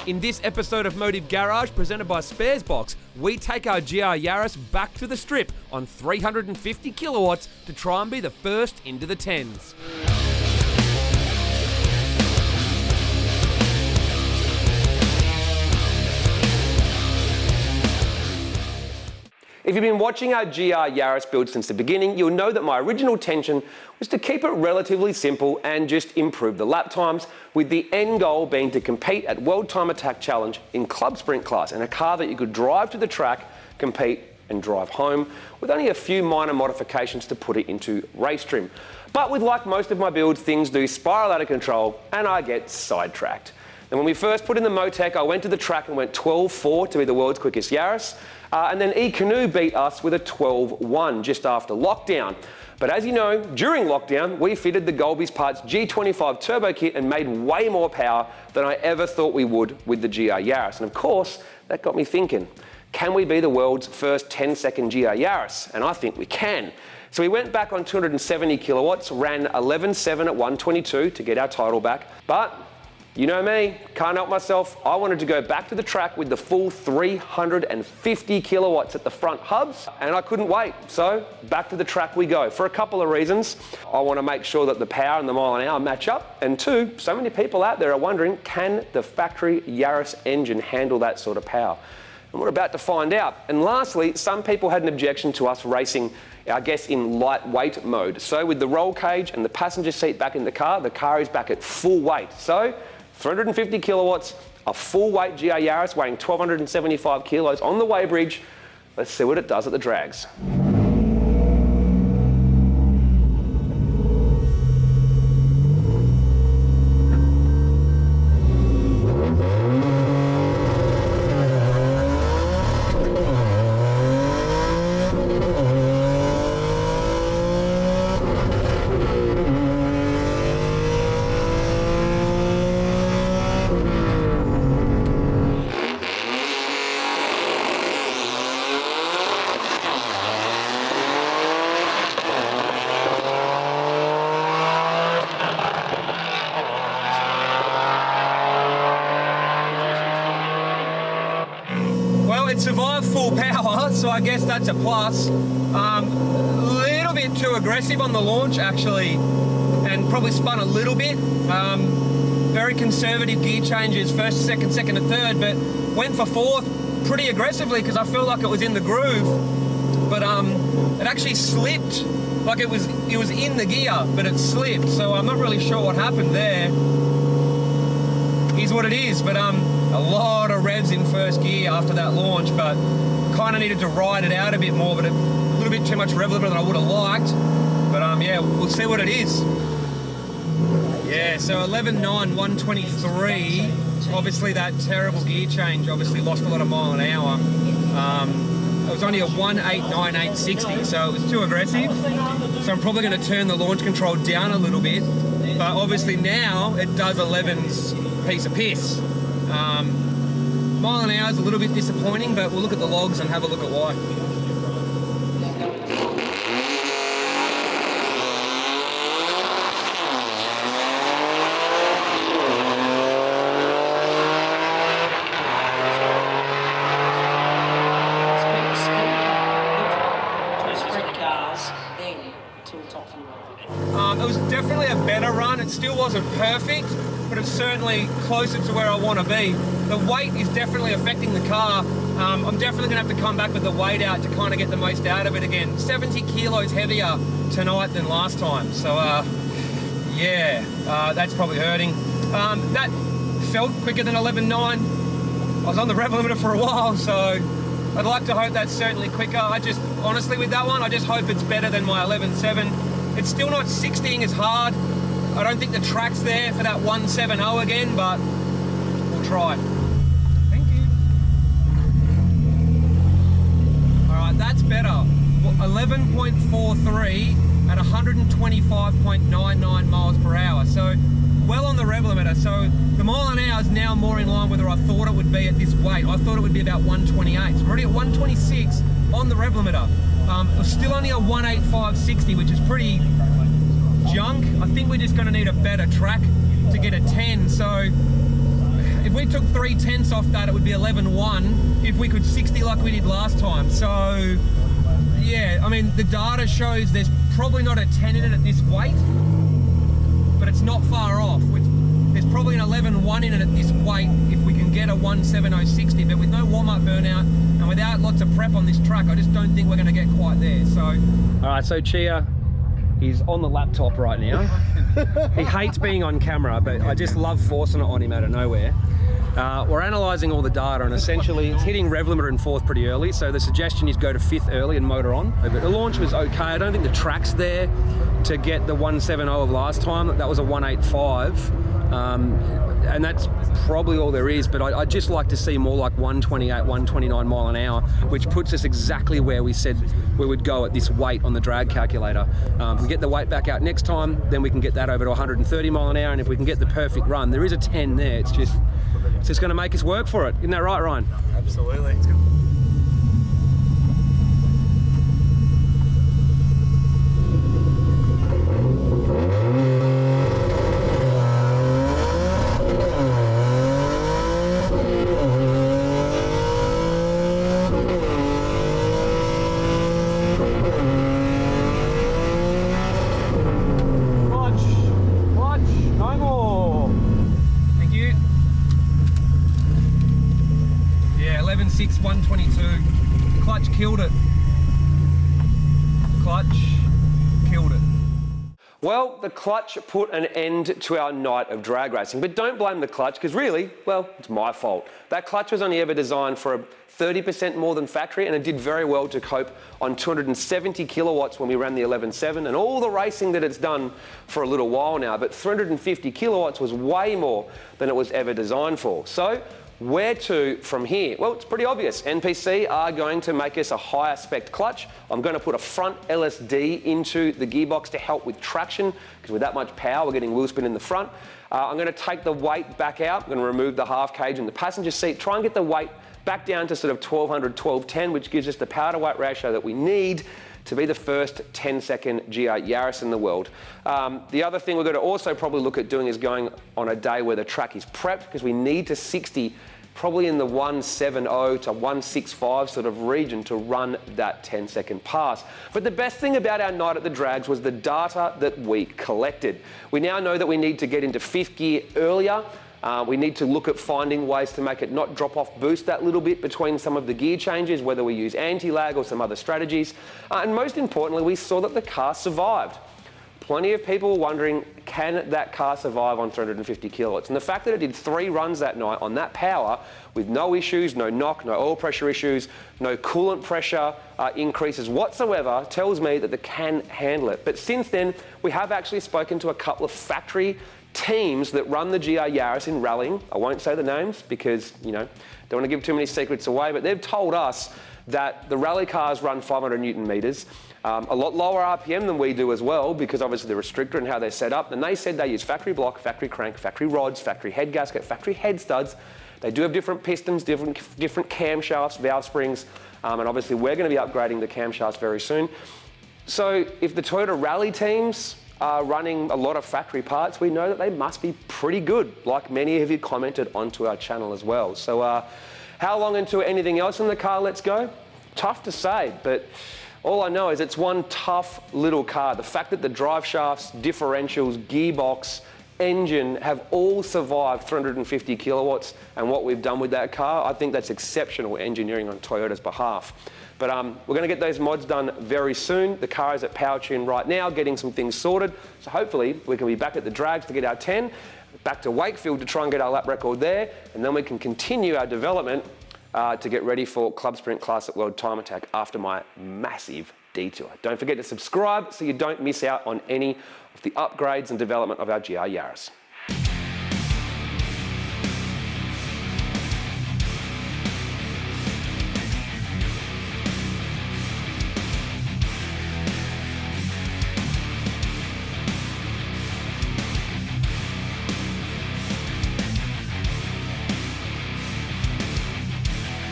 In this episode of Motive Garage, presented by Sparesbox, we take our GR Yaris back to the strip on 350 kilowatts to try and be the first into the 10s. If you've been watching our GR Yaris build since the beginning, you'll know that my original intention was to keep it relatively simple and just improve the lap times, with the end goal being to compete at World Time Attack Challenge in Club Sprint class, in a car that you could drive to the track, compete and drive home, with only a few minor modifications to put it into race trim. But with like most of my builds, things do spiral out of control and I get sidetracked. And when we first put in the Motec, I went to the track and went 12.4 to be the world's quickest Yaris. And then E-Canoe beat us with a 12.1 just after lockdown. But as you know, during lockdown, we fitted the Golby's Parts G25 turbo kit and made way more power than I ever thought we would with the GR Yaris. And of course, that got me thinking, can we be the world's first 10-second GR Yaris? And I think we can. So we went back on 270 kilowatts, ran 11.7 at 122 to get our title back. But you know me, can't help myself. I wanted to go back to the track with the full 350 kilowatts at the front hubs, and I couldn't wait. So back to the track we go for a couple of reasons. I want to make sure that the power and the mile an hour match up. And two, so many people out there are wondering, can the factory Yaris engine handle that sort of power? And we're about to find out. And lastly, some people had an objection to us racing, I guess, in lightweight mode. So with the roll cage and the passenger seat back in the car is back at full weight. So 350 kilowatts, a full weight GR Yaris weighing 1,275 kilos on the weighbridge. Let's see what it does at the drags. It survived full power, so I guess that's a plus. A little bit too aggressive on the launch, actually, and probably spun a little bit. Very conservative gear changes, first, second to third, but went for fourth pretty aggressively because I felt like it was in the groove, but it actually slipped. Like it was in the gear, but it slipped, so I'm not really sure what happened there. Is what it is, but a lot of revs in first gear after that launch, but kind of needed to ride it out a bit more, but a little bit too much rev limiter than I would have liked. But yeah, we'll see what it is. Yeah, so 11.9, 123. Obviously that terrible gear change obviously lost a lot of mile an hour. It was only a 1.89860, so it was too aggressive. So I'm probably going to turn the launch control down a little bit, but obviously now it does 11's piece of piss. Mile an hour is a little bit disappointing, but we'll look at the logs and have a look at why. It was definitely a better run. It still wasn't perfect, but it's certainly closer to where I want to be. The weight is definitely affecting the car. I'm definitely going to have to come back with the weight out to kind of get the most out of it again. 70 kilos heavier tonight than last time. So, yeah, that's probably hurting. That felt quicker than 11.9. I was on the rev limiter for a while, so I'd like to hope that's certainly quicker. Honestly, with that one, I just hope it's better than my 11.7. It's still not 60ing as hard. I don't think the track's there for that 170 again, but we'll try. Thank you. All right, that's better. 11.43 at 125.99 miles per hour. So well on the rev limiter. So the mile an hour is now more in line with where I thought it would be at this weight. I thought it would be about 128. So we're already at 126 on the rev limiter. Still only a 18560, which is pretty junk. I think we're just going to need a better track to get a 10. So if if we took 3/10 off that, it would be 11.1 if we could 60 like we did last time. So, yeah, I mean, the data shows there's probably not a 10 in it at this weight, but it's not far off. There's probably an 11.1 in it at this weight if we can get a 1.7060, but with no warm-up burnout and without lots of prep on this track, I just don't think we're going to get quite there. So, all right, so Chia, he's on the laptop right now. He hates being on camera, but I just love forcing it on him out of nowhere. We're analysing all the data, and essentially it's hitting rev limiter in 4th pretty early, so the suggestion is go to 5th early and motor on. But the launch was okay. I don't think the track's there to get the 1.70 of last time. That was a 1.85. And that's probably all there is, but I'd just like to see more like 128, 129 mile an hour, which puts us exactly where we said we would go at this weight on the drag calculator. If we get the weight back out next time, then we can get that over to 130 mile an hour, and if we can get the perfect run, there is a 10 there, it's just going to make us work for it. Isn't that right, Ryan? Absolutely. It's good. Yeah, 11.6, 122. Clutch killed it. Clutch killed it. Well, the clutch put an end to our night of drag racing, but don't blame the clutch, because really, well, it's my fault. That clutch was only ever designed for a 30% more than factory, and it did very well to cope on 270 kilowatts when we ran the 11.7, and all the racing that it's done for a little while now, but 350 kilowatts was way more than it was ever designed for. So, where to from here? Well, it's pretty obvious. NPC are going to make us a higher spec clutch. I'm going to put a front LSD into the gearbox to help with traction, because with that much power, we're getting wheel spin in the front. I'm going to take the weight back out. I'm going to remove the half cage in the passenger seat, try and get the weight back down to sort of 1200, 1210, which gives us the power to weight ratio that we need to be the first 10-second GR Yaris in the world. The other thing we're going to also probably look at doing is going on a day where the track is prepped, because we need to 60 probably in the 170 to 165 sort of region to run that 10-second pass. But the best thing about our night at the drags was the data that we collected. We now know that we need to get into 5th gear earlier. We need to look at finding ways to make it not drop off boost that little bit between some of the gear changes, whether we use anti-lag or some other strategies. And most importantly, we saw that the car survived. Plenty of people were wondering, can that car survive on 350 kilowatts? And the fact that it did 3 runs that night on that power with no issues, no knock, no oil pressure issues, no coolant pressure increases whatsoever tells me that the can handle it. But since then, we have actually spoken to a couple of factory teams that run the GR Yaris in rallying. I won't say the names because, don't want to give too many secrets away, but they've told us that the rally cars run 500 Newton meters, a lot lower RPM than we do as well, because obviously the restrictor and how they're set up. And they said they use factory block, factory crank, factory rods, factory head gasket, factory head studs. They do have different pistons, different camshafts, valve springs, and obviously we're going to be upgrading the camshafts very soon. So if the Toyota rally teams are running a lot of factory parts, we know that they must be pretty good, like many of you commented onto our channel as well. So how long into anything else in the car let's go? Tough to say, but all I know is it's one tough little car. The fact that the drive shafts, differentials, gearbox, engine have all survived 350 kilowatts and what we've done with that car, I think that's exceptional engineering on Toyota's behalf. But we're going to get those mods done very soon. The car is at power tune right now, getting some things sorted. So hopefully we can be back at the drags to get our 10, back to Wakefield to try and get our lap record there, and then we can continue our development to get ready for Club Sprint Classic World Time Attack after my massive detour. Don't forget to subscribe so you don't miss out on any of the upgrades and development of our GR Yaris.